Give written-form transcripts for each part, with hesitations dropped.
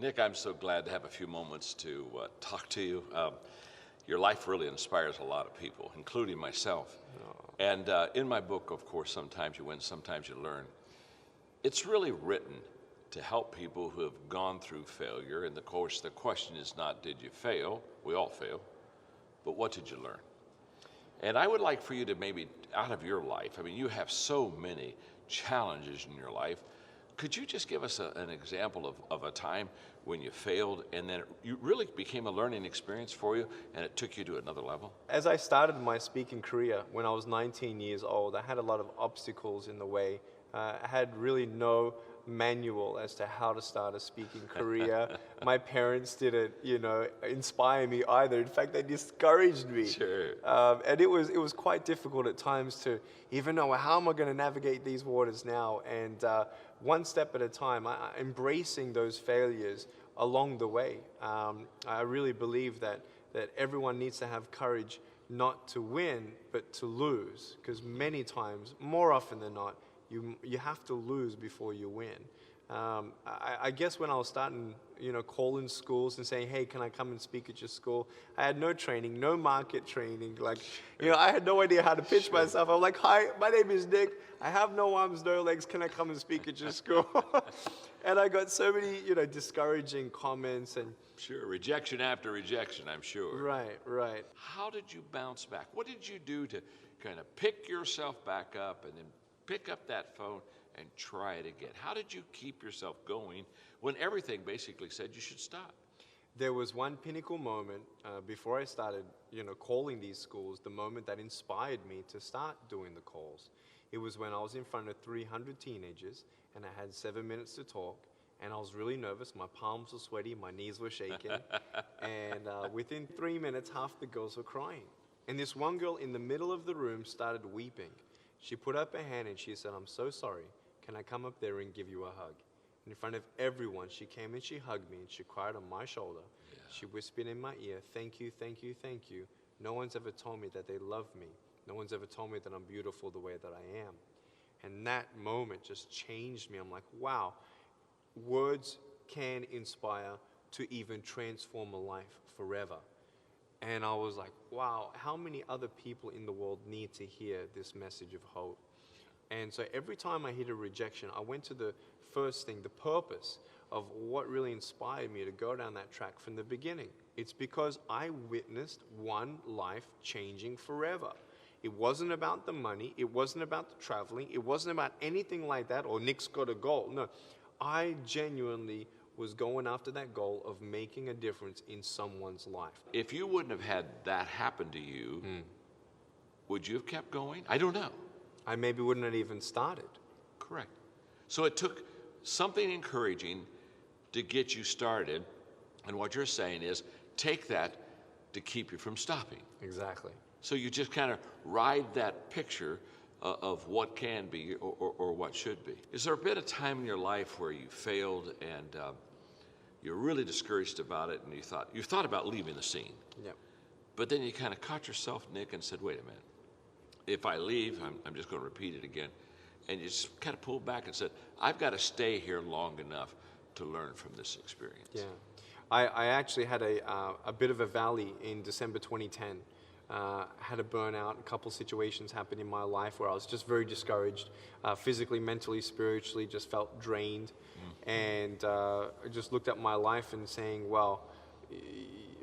Nick, I'm so glad to have a few moments to talk to you. Your life really inspires a lot of people, including myself. And in my book, of course, Sometimes You Win, Sometimes You Learn, it's really written to help people who have gone through failure. And of course, the question is not, did you fail? We all fail. But what did you learn? And I would like for you to maybe, out of your life, I mean, you have so many challenges in your life. Could you just give us an example of a time when you failed and then you really became a learning experience for you and it took you to another level? As I started my speaking career when I was 19 years old, I had a lot of obstacles in the way. I had really no manual as to how to start a speaking career. My parents didn't, inspire me either. In fact, they discouraged me. Sure. And it was quite difficult at times to even know how am I going to navigate these waters now. And one step at a time, embracing those failures along the way. I really believe that everyone needs to have courage not to win, but to lose. Because many times, more often than not, you have to lose before you win. I guess when I was starting, calling schools and saying, hey, can I come and speak at your school? I had no training, no market training. I had no idea how to pitch myself. I'm like, hi, my name is Nick. I have no arms, no legs. Can I come and speak at your school? And I got so many, discouraging comments and. Sure, rejection after rejection, I'm sure. Right. How did you bounce back? What did you do to kind of pick yourself back up and then pick up that phone and try it again? How did you keep yourself going when everything basically said you should stop? There was one pinnacle moment before I started, calling these schools, the moment that inspired me to start doing the calls. It was when I was in front of 300 teenagers and I had 7 minutes to talk and I was really nervous. My palms were sweaty, my knees were shaking. And within 3 minutes, half the girls were crying. And this one girl in the middle of the room started weeping. She put up her hand and she said, I'm so sorry. Can I come up there and give you a hug? And in front of everyone, she came and she hugged me and she cried on my shoulder. Yeah. She whispered in my ear, thank you, thank you, thank you. No one's ever told me that they love me. No one's ever told me that I'm beautiful the way that I am. And that moment just changed me. I'm like, wow, words can inspire to even transform a life forever. And I was like, wow, how many other people in the world need to hear this message of hope? And so every time I hit a rejection, I went to the first thing, the purpose of what really inspired me to go down that track from the beginning. It's because I witnessed one life changing forever. It wasn't about the money. It wasn't about the traveling. It wasn't about anything like that, or Nick's got a goal. No, I genuinely was going after that goal of making a difference in someone's life. If you wouldn't have had that happen to you, would you have kept going? I don't know. I maybe wouldn't have even started. Correct. So it took something encouraging to get you started, and what you're saying is take that to keep you from stopping. Exactly. So you just kind of ride that picture of what can be or what should be. Is there been a time in your life where you failed and you're really discouraged about it and you thought about leaving the scene? Yep. But then you kind of caught yourself, Nick, and said, wait a minute. If I leave, I'm just going to repeat it again. And you just kind of pulled back and said, I've got to stay here long enough to learn from this experience. Yeah. I actually had a bit of a valley in December 2010. Had a burnout, a couple situations happened in my life where I was just very discouraged, physically, mentally, spiritually, just felt drained. And I just looked at my life and saying, well,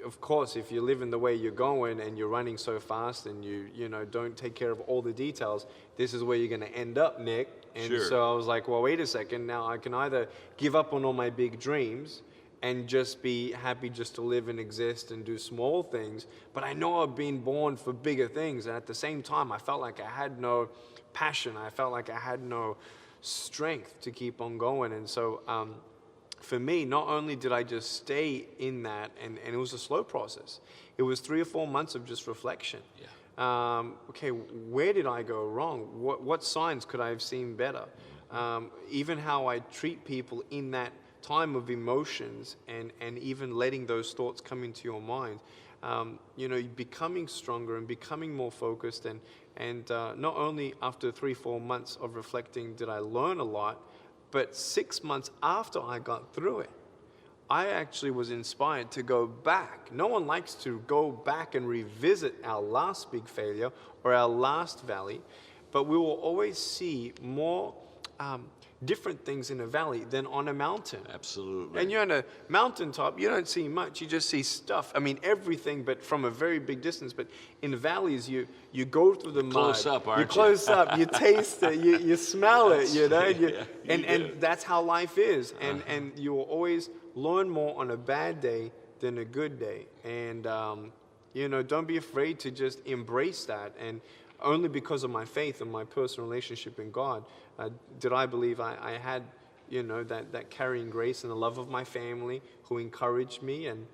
of course, if you're living the way you're going and you're running so fast and you don't take care of all the details, this is where you're going to end up, Nick. And Sure. So I was like, well, wait a second. Now I can either give up on all my big dreams and just be happy just to live and exist and do small things. But I know I've been born for bigger things. And at the same time, I felt like I had no passion. I felt like I had no strength to keep on going. And so for me, not only did I just stay in that, and it was a slow process. It was 3 or 4 months of just reflection. Yeah. Okay, where did I go wrong? What signs could I have seen better? Even how I treat people in that time of emotions and even letting those thoughts come into your mind. Becoming stronger and becoming more focused. And not only after 3-4 months of reflecting did I learn a lot, but 6 months after I got through it, I actually was inspired to go back. No one likes to go back and revisit our last big failure or our last valley, but we will always see more different things in a valley than on a mountain. Absolutely. And you're on a mountaintop, you don't see much, you just see stuff. I mean, everything, but from a very big distance. But in the valleys, you go through the mud. Close up, aren't you? You're close up, you taste it, you smell it, you know? And that's how life is. And you will always learn more on a bad day than a good day. And, don't be afraid to just embrace that. And only because of my faith and my personal relationship in God did I believe I had, that carrying grace and the love of my family who encouraged me, and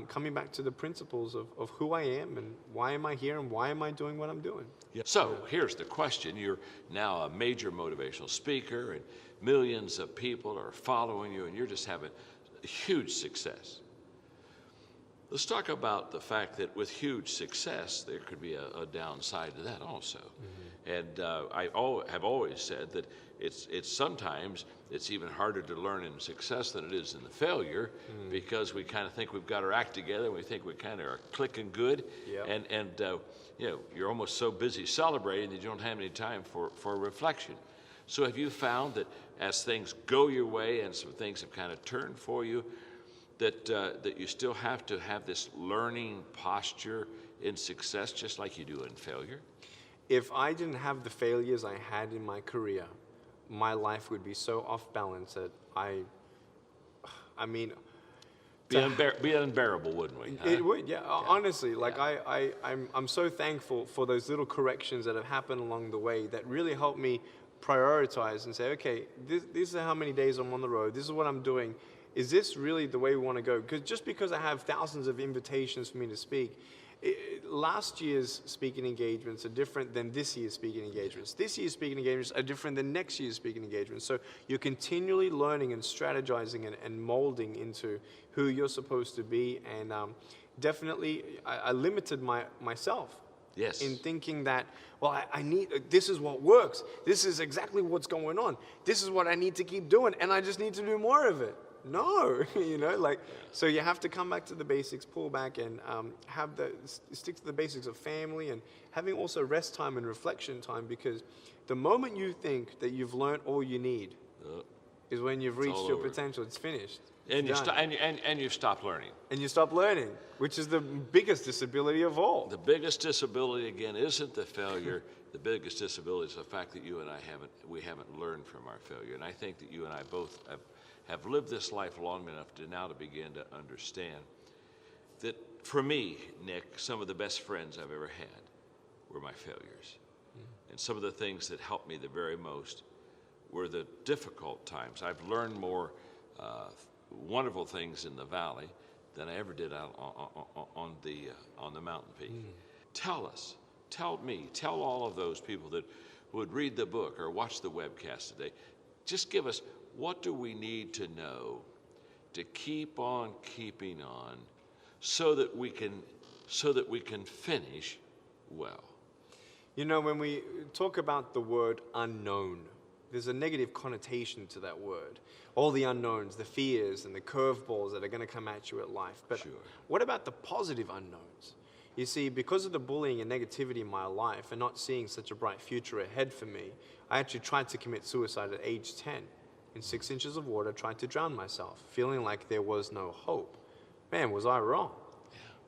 coming back to the principles of who I am and why am I here and why am I doing what I'm doing. Yeah. So here's the question. You're now a major motivational speaker, and millions of people are following you, and you're just having huge success. Let's talk about the fact that with huge success, there could be a downside to that also. Mm-hmm. And I have always said that it's sometimes it's even harder to learn in success than it is in the failure, because we kind of think we've got our act together, and we think we kind of are clicking good. Yep. And you're almost so busy celebrating that you don't have any time for reflection. So have you found that as things go your way and some things have kind of turned for you, that you still have to have this learning posture in success, just like you do in failure? If I didn't have the failures I had in my career, my life would be so off balance that be unbearable, wouldn't we? Huh? It would, yeah. Honestly, I'm so thankful for those little corrections that have happened along the way that really helped me prioritize and say, okay, this is how many days I'm on the road. This is what I'm doing. Is this really the way we want to go? Because just because I have thousands of invitations for me to speak, last year's speaking engagements are different than this year's speaking engagements. This year's speaking engagements are different than next year's speaking engagements. So you're continually learning and strategizing and molding into who you're supposed to be. And definitely, I limited myself. Yes. In thinking that, well, I need, this is what works. This is exactly what's going on. This is what I need to keep doing, and I just need to do more of it. No, so you have to come back to the basics, pull back, and stick to the basics of family and having also rest time and reflection time, because the moment you think that you've learned all you need is when you've reached your potential. It's finished. And you've stopped learning. And you stop learning, which is the biggest disability of all. The biggest disability, again, isn't the failure. The biggest disability is the fact that you and I haven't learned from our failure. And I think that you and I both have lived this life long enough to begin to understand that, for me, Nick, some of the best friends I've ever had were my failures. And some of the things that helped me the very most were the difficult times. I've learned more wonderful things in the valley than I ever did out on the mountain peak. Tell all of those people that would read the book or watch the webcast today, just give us, what do we need to know to keep on keeping on so that we can finish well? When we talk about the word unknown, there's a negative connotation to that word. All the unknowns, the fears and the curveballs that are going to come at you at life. But what about the positive unknowns? You see, because of the bullying and negativity in my life and not seeing such a bright future ahead for me, I actually tried to commit suicide at age 10. In 6 inches of water, tried to drown myself, feeling like there was no hope. Man, was I wrong.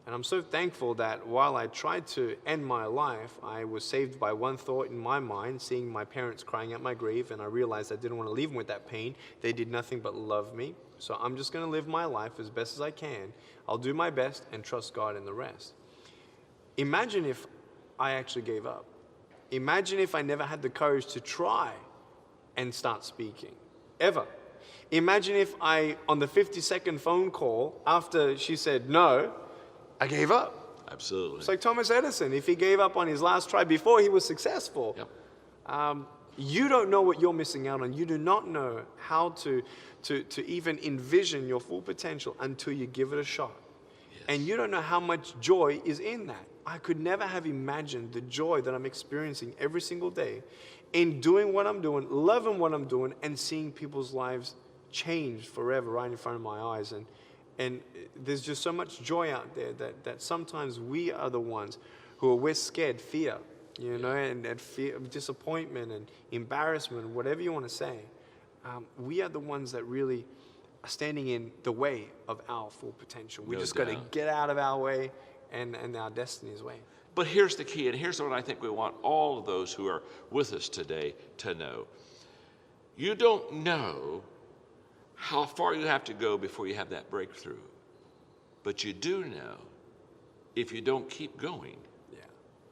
And I'm so thankful that while I tried to end my life, I was saved by one thought in my mind, seeing my parents crying at my grave, and I realized I didn't want to leave them with that pain. They did nothing but love me. So I'm just going to live my life as best as I can. I'll do my best and trust God in the rest. Imagine if I actually gave up. Imagine if I never had the courage to try and start speaking, ever. Imagine if on the 52nd phone call, after she said no, I gave up. Absolutely. It's like Thomas Edison. If he gave up on his last try before he was successful, you don't know what you're missing out on. You do not know how to even envision your full potential until you give it a shot. Yes. And you don't know how much joy is in that. I could never have imagined the joy that I'm experiencing every single day in doing what I'm doing, loving what I'm doing, and seeing people's lives changed forever right in front of my eyes. And there's just so much joy out there that sometimes we are the ones we're scared, fear, you know, and fear, disappointment and embarrassment, whatever you want to say. We are the ones that really are standing in the way of our full potential. We just got to get out of our way and our destiny's way. But here's the key, and here's what I think we want all of those who are with us today to know. You don't know how far you have to go before you have that breakthrough. But you do know if you don't keep going,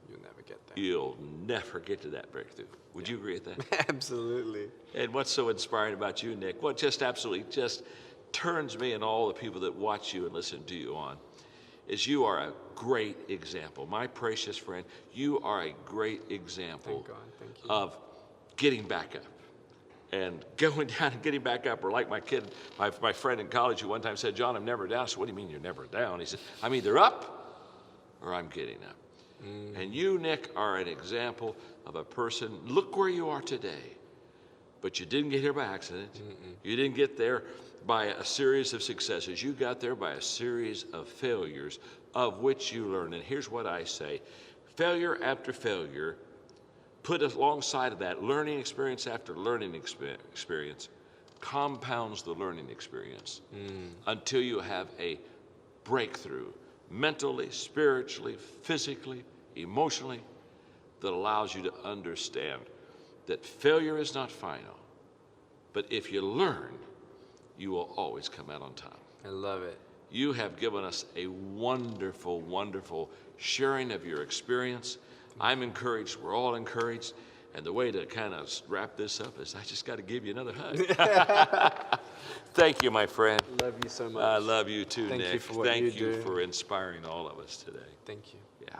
you'll never get there. You'll never get to that breakthrough. Would you agree with that? Absolutely. And what's so inspiring about you, Nick, what just absolutely just turns me and all the people that watch you and listen to you on, is you are a great example. My precious friend, you are a great example Thank you. of getting back up. And going down and getting back up, or like my friend in college who one time said, John, I'm never down. I said, what do you mean you're never down? He said, I'm either up or I'm getting up. And you, Nick, are an example of a person, look where you are today. But you didn't get here by accident. You didn't get there by a series of successes. You got there by a series of failures of which you learn. And here's what I say. Failure after failure, put alongside of that learning experience after learning experience, compounds the learning experience until you have a breakthrough mentally, spiritually, physically, emotionally, that allows you to understand that failure is not final, but if you learn, you will always come out on top. I love it. You have given us a wonderful, wonderful sharing of your experience. I'm encouraged. We're all encouraged. And the way to kind of wrap this up is I just got to give you another hug. Thank you, my friend. Love you so much. I love you too, Thank Nick. you for what you do. For inspiring all of us today. Thank you. Yeah.